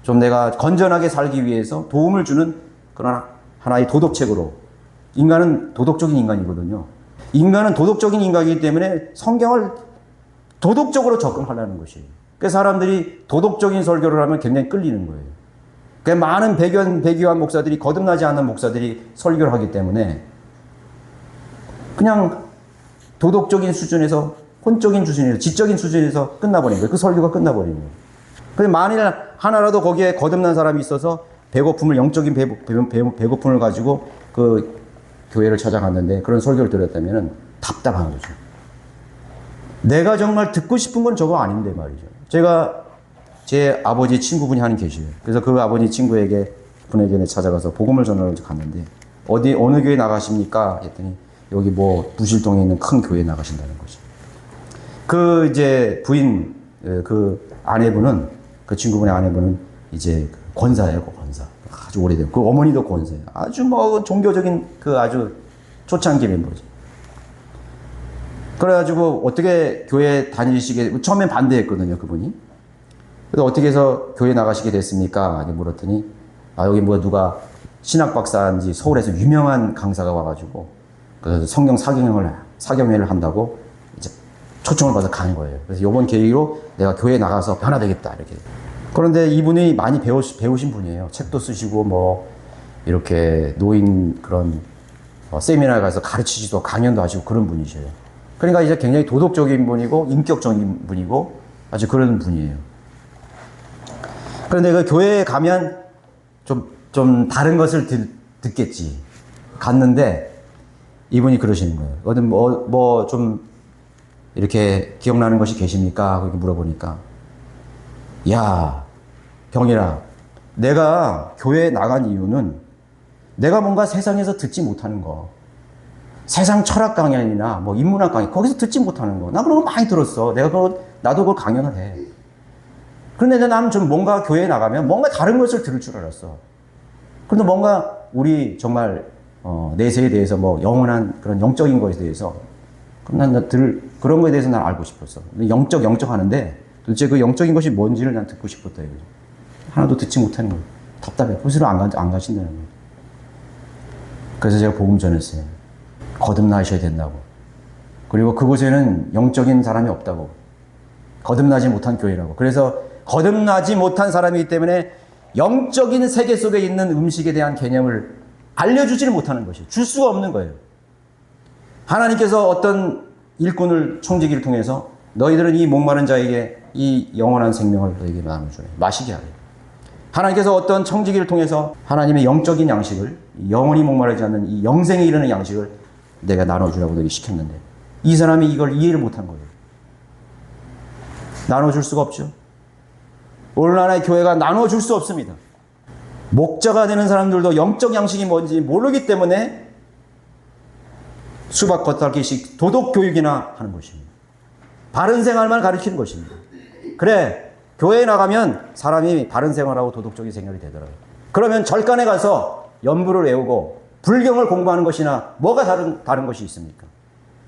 좀 내가 건전하게 살기 위해서 도움을 주는 그런 하나의 도덕책으로. 인간은 도덕적인 인간이거든요. 인간은 도덕적인 인간이기 때문에 성경을 도덕적으로 접근하려는 것이에요. 그래서 사람들이 도덕적인 설교를 하면 굉장히 끌리는 거예요. 그래서 많은 배교한 목사들이 거듭나지 않는 목사들이 설교를 하기 때문에 그냥 도덕적인 수준에서 혼적인 수준에서 지적인 수준에서 끝나버린 거예요. 그 설교가 끝나버린 거예요. 근데 만일 하나라도 거기에 거듭난 사람이 있어서 배고픔을 영적인 배고픔을 가지고 그 교회를 찾아갔는데 그런 설교를 들었다면 답답한 거죠. 내가 정말 듣고 싶은 건 저거 아닌데 말이죠. 제가 제 아버지 친구분이 하는 계시에요. 그래서 그 아버지 친구에게 분에게 찾아가서 복음을 전하러 갔는데 어느 교회 나가십니까? 했더니 여기 부실동에 있는 큰 교회 나가신다는 거죠. 그 이제 부인 그 아내분은 그 친구분의 아내분은 이제 권사예요, 권사. 아주 오래된. 그 어머니도 권사예요. 아주 종교적인 아주 초창기 멤버죠. 그래가지고 어떻게 교회 다니시게, 처음엔 반대했거든요, 그분이. 그래서 어떻게 해서 교회 나가시게 됐습니까? 물었더니, 여기 누가 신학 박사인지 서울에서 유명한 강사가 와가지고, 그래서 성경 사경회를 한다고 이제 초청을 받아 간 거예요. 그래서 이번 계기로 내가 교회 나가서 변화되겠다, 이렇게. 그런데 이분이 많이 배우신 분이에요. 책도 쓰시고, 이렇게 노인 그런, 세미나에 가서 가르치지도 강연도 하시고 그런 분이셔요. 그러니까 이제 굉장히 도덕적인 분이고, 인격적인 분이고, 아주 그런 분이에요. 그런데 그 교회에 가면 좀 다른 것을 듣겠지. 갔는데, 이분이 그러시는 거예요. 어떤 이렇게 기억나는 것이 계십니까? 그렇게 물어보니까, 야, 병이라, 내가 교회에 나간 이유는 내가 뭔가 세상에서 듣지 못하는 거, 세상 철학 강연이나 뭐 인문학 강연, 거기서 듣지 못하는 거, 나 그런 거 많이 들었어. 나도 그걸 강연을 해. 그런데 나는 좀 뭔가 교회에 나가면 뭔가 다른 것을 들을 줄 알았어. 그런데 뭔가 우리 정말 내세에 대해서 뭐 영원한 그런 영적인 것에 대해서 그런 거에 대해서 난 알고 싶었어. 영적 하는데 도대체 그 영적인 것이 뭔지를 난 듣고 싶었다 이거죠. 하나도 듣지 못하는 거예요. 답답해. 그래서 안 가신다는 거예요. 그래서 제가 복음 전했어요. 거듭나셔야 된다고. 그리고 그곳에는 영적인 사람이 없다고. 거듭나지 못한 교회라고. 그래서 거듭나지 못한 사람이기 때문에 영적인 세계 속에 있는 음식에 대한 개념을 알려주지를 못하는 것이에요. 줄 수가 없는 거예요. 하나님께서 어떤 일꾼을 청지기를 통해서 너희들은 이 목마른 자에게 이 영원한 생명을 너에게 나눠주래. 마시게 하래. 하나님께서 어떤 청지기를 통해서 하나님의 영적인 양식을, 영원히 목마르지 않는 이 영생에 이르는 양식을 내가 나눠주라고 너에게 시켰는데 이 사람이 이걸 이해를 못한 거예요. 나눠줄 수가 없죠. 오늘날의 교회가 나눠줄 수 없습니다. 목자가 되는 사람들도 영적 양식이 뭔지 모르기 때문에 수박 겉핥기식 도덕 교육이나 하는 것입니다. 바른 생활만 가르치는 것입니다. 그래, 교회에 나가면 사람이 바른 생활하고 도덕적인 생활이 되더라고요. 그러면 절간에 가서 연부를 외우고 불경을 공부하는 것이나 뭐가 다른 것이 있습니까?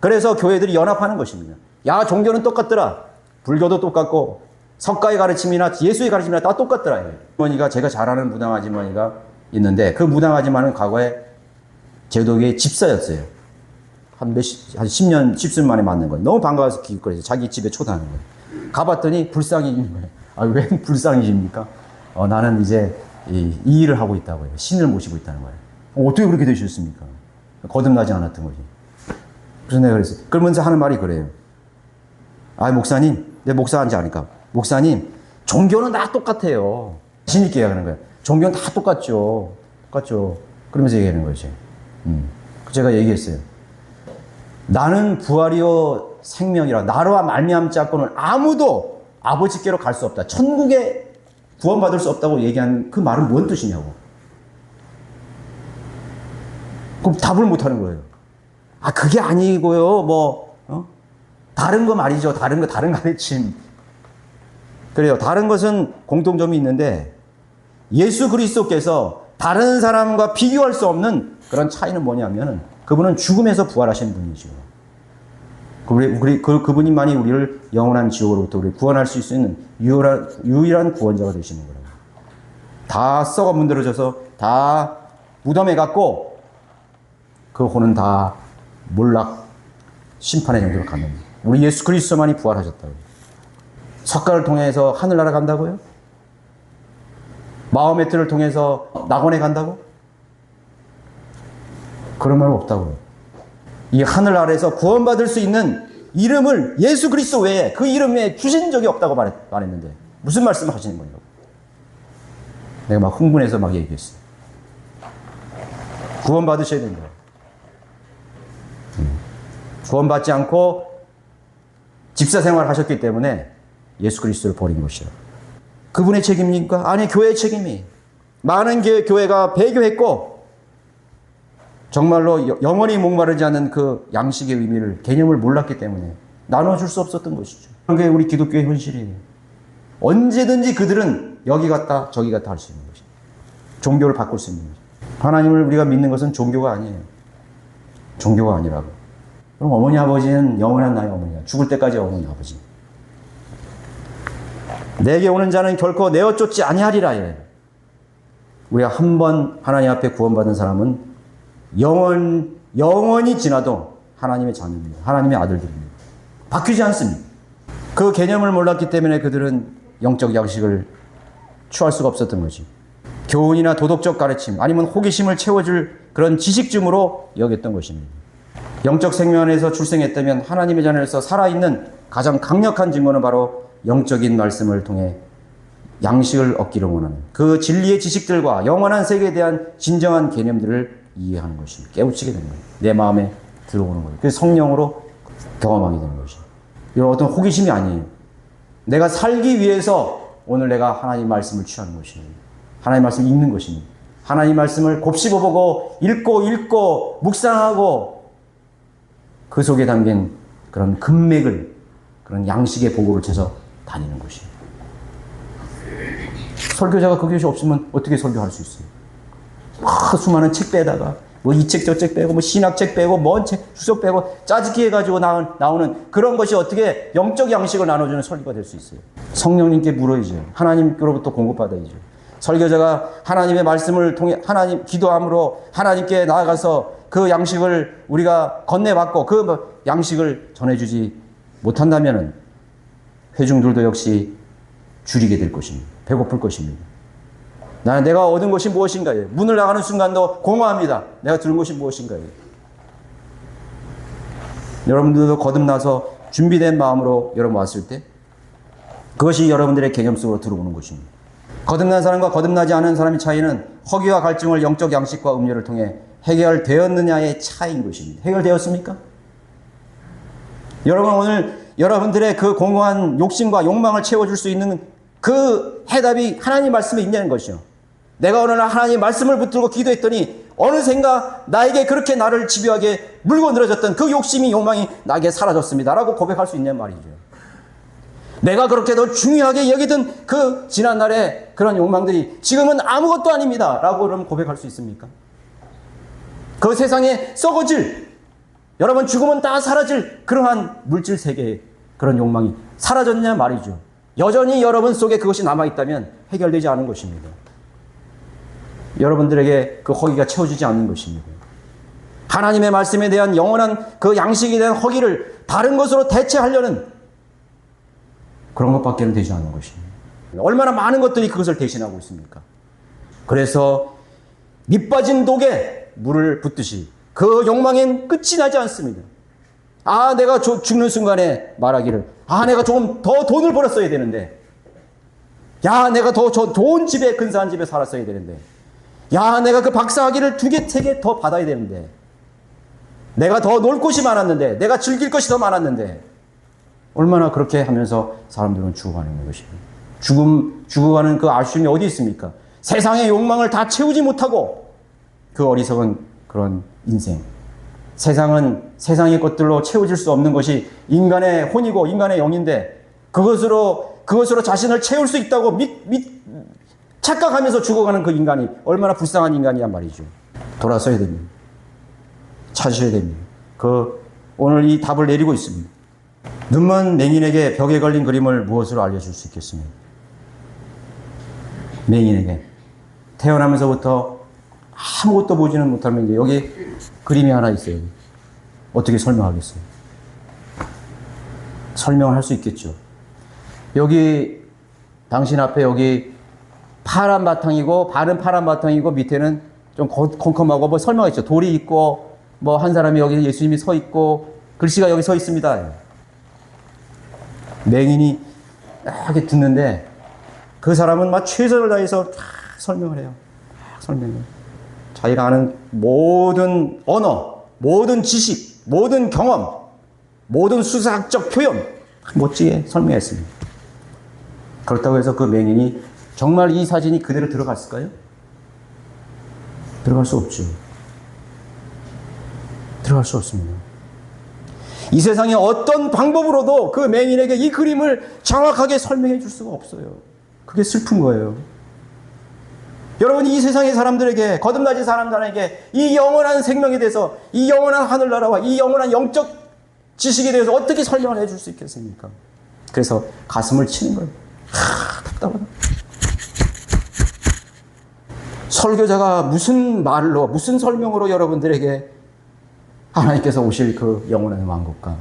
그래서 교회들이 연합하는 것입니다. 야, 종교는 똑같더라. 불교도 똑같고 석가의 가르침이나 예수의 가르침이나 다 똑같더라. 아주머니가, 제가 잘 아는 무당 아주머니가 있는데 그 무당 아주머니는 과거에 제도교의 집사였어요. 한 10년, 10년 만에 만난 거예요. 너무 반가워서 기웃거려서 자기 집에 초대하는 거예요. 가봤더니 불상이 있는 거예요. 아, 왜 불상이십니까? 나는 이제 이 일을 하고 있다고 해요. 신을 모시고 있다는 거예요. 어떻게 그렇게 되셨습니까? 거듭나지 않았던 거지. 그래서 내가 그랬어요. 그러면서 하는 말이 그래요. 아, 목사님, 내 목사한지 아니까. 목사님, 종교는 다 똑같아요. 신있게 얘기하는 거예요. 종교는 다 똑같죠. 똑같죠. 그러면서 얘기하는 거지. 제가 얘기했어요. 나는 부활이요 생명이라 나로와 말미암지 않고는 아무도 아버지께로 갈 수 없다. 천국에 구원받을 수 없다고 얘기한 그 말은 뭔 뜻이냐고. 그럼 답을 못하는 거예요. 아, 그게 아니고요. 다른 거 말이죠. 다른 가르침. 그래요. 다른 것은 공통점이 있는데 예수 그리스도께서 다른 사람과 비교할 수 없는 그런 차이는 뭐냐면은 그분은 죽음에서 부활하신 분이죠. 그분이만이 우리를 영원한 지옥으로부터 우리를 구원할 수 있는 유일한 구원자가 되시는 거예요. 다 썩어 문드러져서 다 무덤에 갔고 그 혼은 다 몰락 심판의 정도로 갔는 거예요. 우리 예수 그리스도만이 부활하셨다고요. 석가를 통해서 하늘나라 간다고요? 마호메트를 통해서 낙원에 간다고? 그런 말은 없다고요. 이 하늘 아래에서 구원받을 수 있는 이름을 예수 그리스도 외에 그 이름 외에 주신 적이 없다고 말했는데 무슨 말씀을 하시는 거냐고. 내가 막 흥분해서 막 얘기했어요. 구원받으셔야 된다. 구원받지 않고 집사 생활을 하셨기 때문에 예수 그리스도를 버린 것이라. 그분의 책임입니까? 아니, 교회의 책임이. 많은 교회가 배교했고 정말로 영원히 목마르지 않는 그 양식의 의미를, 개념을 몰랐기 때문에 나눠줄 수 없었던 것이죠. 그게 우리 기독교의 현실이에요. 언제든지 그들은 여기 갔다 저기 갔다 할 수 있는 것이죠. 종교를 바꿀 수 있는 거죠. 하나님을 우리가 믿는 것은 종교가 아니에요. 종교가 아니라고. 그럼 어머니 아버지는 영원한 나의 어머니야. 죽을 때까지 어머니 아버지. 내게 오는 자는 결코 내어 쫓지 아니하리라. 우리가 한 번 하나님 앞에 구원받은 사람은 영원히 지나도 하나님의 자녀입니다. 하나님의 아들들입니다. 바뀌지 않습니다. 그 개념을 몰랐기 때문에 그들은 영적 양식을 취할 수가 없었던 거지. 교훈이나 도덕적 가르침 아니면 호기심을 채워줄 그런 지식쯤으로 여겼던 것입니다. 영적 생명 안에서 출생했다면 하나님의 자녀로서 살아있는 가장 강력한 증거는 바로 영적인 말씀을 통해 양식을 얻기를 원하는 그 진리의 지식들과 영원한 세계에 대한 진정한 개념들을 이해하는 것입니다. 깨우치게 되는 거예요. 내 마음에 들어오는 거예요. 그래서 성령으로 경험하게 되는 것이죠. 이런 어떤 호기심이 아니에요. 내가 살기 위해서 오늘 내가 하나님 말씀을 취하는 것입니다. 하나님 말씀을 읽는 것입니다. 하나님 말씀을 곱씹어보고 읽고 묵상하고 그 속에 담긴 그런 금맥을, 그런 양식의 보고를 쳐서 다니는 것이에요. 설교자가 그것이 없으면 어떻게 설교할 수 있어요? 수많은 책 빼다가 뭐 이 책 저 책 빼고 뭐 신학책 빼고 뭔 책 주석 빼고 짜집기 해가지고 나오는 그런 것이 어떻게 영적 양식을 나눠주는 설교가 될 수 있어요? 성령님께 물어야죠. 하나님께로부터 공급받아야죠. 설교자가 하나님의 말씀을 통해 하나님 기도함으로 하나님께 나아가서 그 양식을 우리가 건네받고 그 양식을 전해주지 못한다면은 회중들도 역시 줄이게 될 것입니다. 배고플 것입니다. 나는 내가 얻은 것이 무엇인가요? 문을 나가는 순간도 공허합니다. 내가 들은 것이 무엇인가요? 여러분들도 거듭나서 준비된 마음으로 여러분 왔을 때 그것이 여러분들의 개념 속으로 들어오는 것입니다. 거듭난 사람과 거듭나지 않은 사람의 차이는 허기와 갈증을 영적 양식과 음료를 통해 해결되었느냐의 차이인 것입니다. 해결되었습니까? 여러분 오늘 여러분들의 그 공허한 욕심과 욕망을 채워줄 수 있는 그 해답이 하나님 말씀에 있냐는 것이요. 내가 어느 날 하나님 말씀을 붙들고 기도했더니 어느샌가 나에게 그렇게 나를 집요하게 물고 늘어졌던 그 욕심이 욕망이 나에게 사라졌습니다 라고 고백할 수 있냐는 말이죠. 내가 그렇게 더 중요하게 여기던 그 지난날의 그런 욕망들이 지금은 아무것도 아닙니다 라고 그러면 고백할 수 있습니까? 그 세상에 썩어질, 여러분 죽으면 다 사라질 그러한 물질 세계의 그런 욕망이 사라졌냐 말이죠. 여전히 여러분 속에 그것이 남아있다면 해결되지 않은 것입니다. 여러분들에게 그 허기가 채워지지 않는 것입니다. 하나님의 말씀에 대한 영원한 그 양식에 대한 허기를 다른 것으로 대체하려는 그런 것밖에는 되지 않는 것입니다. 얼마나 많은 것들이 그것을 대신하고 있습니까? 그래서 밑빠진 독에 물을 붓듯이 그 욕망엔 끝이 나지 않습니다. 아, 내가 죽는 순간에 말하기를, 아, 내가 조금 더 돈을 벌었어야 되는데, 야, 내가 더 좋은 집에, 근사한 집에 살았어야 되는데, 야, 내가 그 박사학위를 2개, 3개 더 받아야 되는데, 내가 더 놀 곳이 많았는데, 내가 즐길 것이 더 많았는데, 얼마나 그렇게 하면서 사람들은 죽어가는 것입니다. 죽어가는 그 아쉬움이 어디 있습니까? 세상의 욕망을 다 채우지 못하고, 그 어리석은 그런 인생. 세상은 세상의 것들로 채워질 수 없는 것이 인간의 혼이고 인간의 영인데 그것으로 자신을 채울 수 있다고 착각하면서 죽어가는 그 인간이 얼마나 불쌍한 인간이란 말이죠. 돌아서야 됩니다. 찾으셔야 됩니다. 오늘 이 답을 내리고 있습니다. 눈먼 맹인에게 벽에 걸린 그림을 무엇으로 알려줄 수 있겠습니까? 맹인에게 태어나면서부터 아무것도 보지는 못하면 여기 그림이 하나 있어요. 어떻게 설명하겠어요? 설명을 할 수 있겠죠. 여기 당신 앞에 여기 파란 바탕이고 반은 파란 바탕이고 밑에는 좀 컴컴하고 뭐 설명했죠. 돌이 있고 뭐 한 사람이 여기 예수님이 서 있고 글씨가 여기 서 있습니다. 맹인이 이렇게 듣는데 그 사람은 막 최선을 다해서 설명을 해요. 설명을. 자기가 아는 모든 언어, 모든 지식, 모든 경험, 모든 수사학적 표현 멋지게 설명했습니다. 그렇다고 해서 그 맹인이 정말 이 사진이 그대로 들어갔을까요? 들어갈 수 없죠. 들어갈 수 없습니다. 이 세상에 어떤 방법으로도 그 맹인에게 이 그림을 정확하게 설명해 줄 수가 없어요. 그게 슬픈 거예요. 여러분이 이 세상의 사람들에게, 거듭나진 사람들에게 이 영원한 생명에 대해서, 이 영원한 하늘나라와 이 영원한 영적 지식에 대해서 어떻게 설명을 해줄 수 있겠습니까? 그래서 가슴을 치는 거예요. 답답하다. 설교자가 무슨 말로, 무슨 설명으로 여러분들에게 하나님께서 오실 그 영원한 왕국과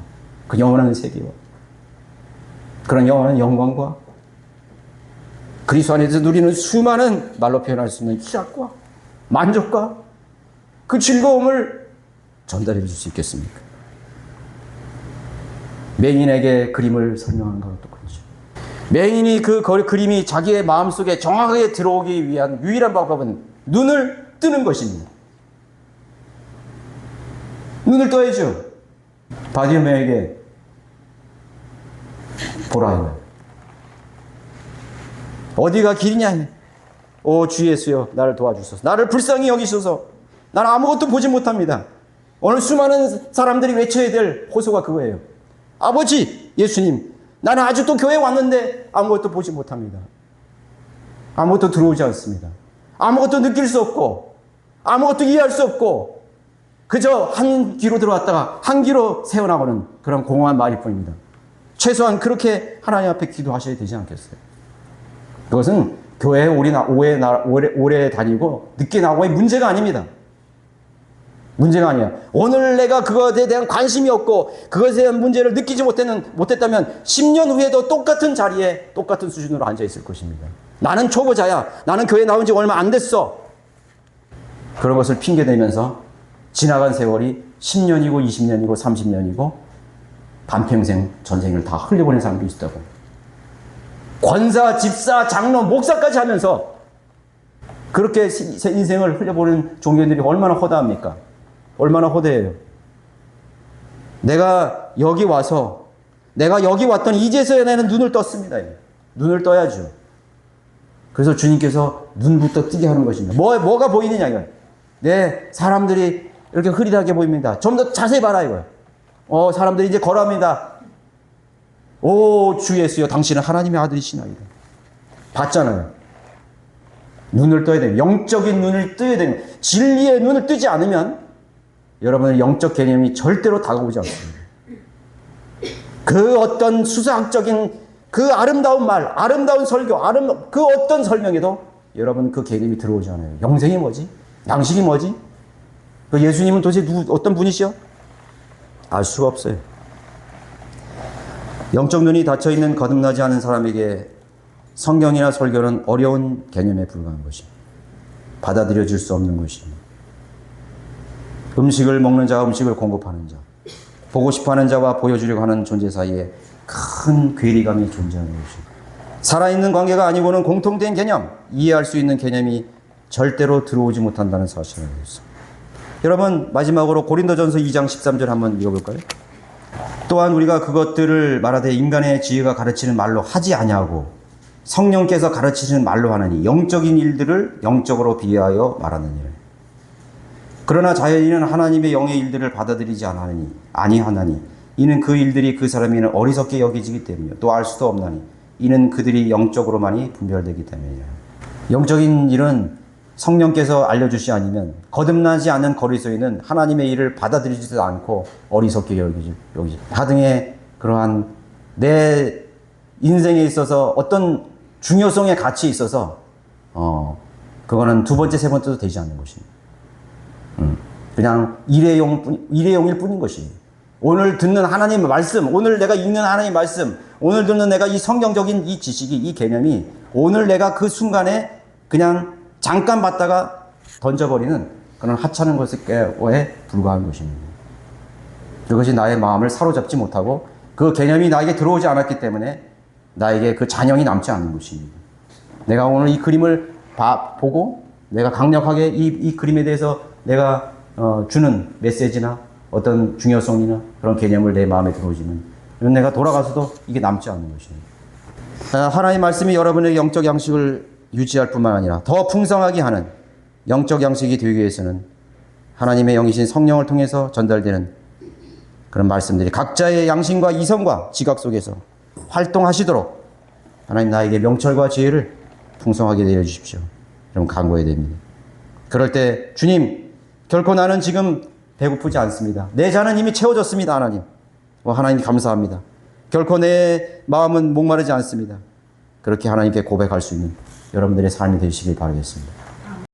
그 영원한 세계와 그런 영원한 영광과 그리스도 안에서 누리는 수많은 말로 표현할 수 있는 희락과 만족과 그 즐거움을 전달해 줄 수 있겠습니까? 맹인에게 그림을 설명하는 것과 똑같죠. 맹인이 그 그림이 자기의 마음속에 정확하게 들어오기 위한 유일한 방법은 눈을 뜨는 것입니다. 눈을 떠야죠. 바디메에게 보라 이거예요. 어디가 길이냐? 오 주 예수여 나를 도와주소서. 나를 불쌍히 여기소서. 나는 아무것도 보지 못합니다. 오늘 수많은 사람들이 외쳐야 될 호소가 그거예요. 아버지 예수님, 나는 아직도 교회 왔는데 아무것도 보지 못합니다. 아무것도 들어오지 않습니다. 아무것도 느낄 수 없고 아무것도 이해할 수 없고 그저 한 귀로 들어왔다가 한 귀로 새어나가는 그런 공허한 말일 뿐입니다. 최소한 그렇게 하나님 앞에 기도하셔야 되지 않겠어요? 그것은 교회에 오래 다니고 늦게 나오고의 문제가 아닙니다. 문제가 아니야. 오늘 내가 그것에 대한 관심이 없고 그것에 대한 문제를 느끼지 못했다면 10년 후에도 똑같은 자리에 똑같은 수준으로 앉아 있을 것입니다. 나는 초보자야. 나는 교회 나온 지 얼마 안 됐어. 그런 것을 핑계대면서 지나간 세월이 10년이고 20년이고 30년이고 반평생 전생을 다 흘려보낸 사람도 있다고. 권사, 집사, 장로, 목사까지 하면서 그렇게 인생을 흘려보낸 종교인들이 얼마나 허다합니까? 얼마나 허대해요. 내가 여기 왔던 이제서야 나는 눈을 떴습니다. 눈을 떠야죠. 그래서 주님께서 눈부터 뜨게 하는 것입니다. 뭐가 보이느냐 이거예요. 네, 사람들이 이렇게 흐릿하게 보입니다. 좀 더 자세히 봐라 이거예요. 사람들이 이제 걸어갑니다. 오, 주 예수여, 당신은 하나님의 아들이시나이다. 봤잖아요. 눈을 떠야 돼요. 영적인 눈을 떠야 됩니다. 진리의 눈을 뜨지 않으면 여러분의 영적 개념이 절대로 다가오지 않습니다. 그 어떤 수사학적인 그 아름다운 말, 아름다운 설교, 그 어떤 설명에도 여러분 그 개념이 들어오지 않아요. 영생이 뭐지? 양식이 뭐지? 그 예수님은 도대체 어떤 분이시여? 알 수가 없어요. 영적 눈이 닫혀있는 거듭나지 않은 사람에게 성경이나 설교는 어려운 개념에 불과한 것입니다. 받아들여질 수 없는 것입니다. 음식을 먹는 자와 음식을 공급하는 자, 보고 싶어하는 자와 보여주려고 하는 존재 사이에 큰 괴리감이 존재하는 것입니다. 살아있는 관계가 아니고는 공통된 개념, 이해할 수 있는 개념이 절대로 들어오지 못한다는 사실을 알고 있습니다. 여러분, 마지막으로 고린도전서 2장 13절 한번 읽어볼까요? 또한 우리가 그것들을 말하되 인간의 지혜가 가르치는 말로 하지 아니하고 성령께서 가르치시는 말로 하느니 영적인 일들을 영적으로 비하여 말하느니라. 그러나 자연인은 하나님의 영의 일들을 받아들이지 아니하나니 이는 그 일들이 그 사람에게는 어리석게 여기지기 때문이요 또 알 수도 없나니 이는 그들이 영적으로만이 분별되기 때문이라. 영적인 일은 성령께서 알려주시 아니면 거듭나지 않는 거리소에는 하나님의 일을 받아들이지도 않고 어리석게 여기지. 하등의 그러한 내 인생에 있어서 어떤 중요성의 가치에 있어서 그거는 두 번째, 세 번째도 되지 않는 것입니다. 그냥 일회용일 뿐인 것이에요. 오늘 듣는 하나님의 말씀, 오늘 내가 읽는 하나님의 말씀, 오늘 듣는 내가 이 성경적인 이 지식이, 이 개념이 오늘 내가 그 순간에 그냥 잠깐 봤다가 던져버리는 그런 하찮은 것에 불과한 것입니다. 그것이 나의 마음을 사로잡지 못하고 그 개념이 나에게 들어오지 않았기 때문에 나에게 그 잔영이 남지 않는 것입니다. 내가 오늘 이 그림을 보고 내가 강력하게 이 그림에 대해서 내가 주는 메시지나 어떤 중요성이나 그런 개념을 내 마음에 들어오지만 내가 돌아가서도 이게 남지 않는 것입니다. 하나님의 말씀이 여러분의 영적 양식을 유지할 뿐만 아니라 더 풍성하게 하는 영적 양식이 되기 위해서는 하나님의 영이신 성령을 통해서 전달되는 그런 말씀들이 각자의 양심과 이성과 지각 속에서 활동하시도록 하나님 나에게 명철과 지혜를 풍성하게 내려주십시오. 여러분 간구해야 됩니다. 그럴 때 주님 결코 나는 지금 배고프지 않습니다. 내 잔은 이미 채워졌습니다. 하나님. 하나님 감사합니다. 결코 내 마음은 목마르지 않습니다. 그렇게 하나님께 고백할 수 있는 여러분들의 삶이 되시길 바라겠습니다.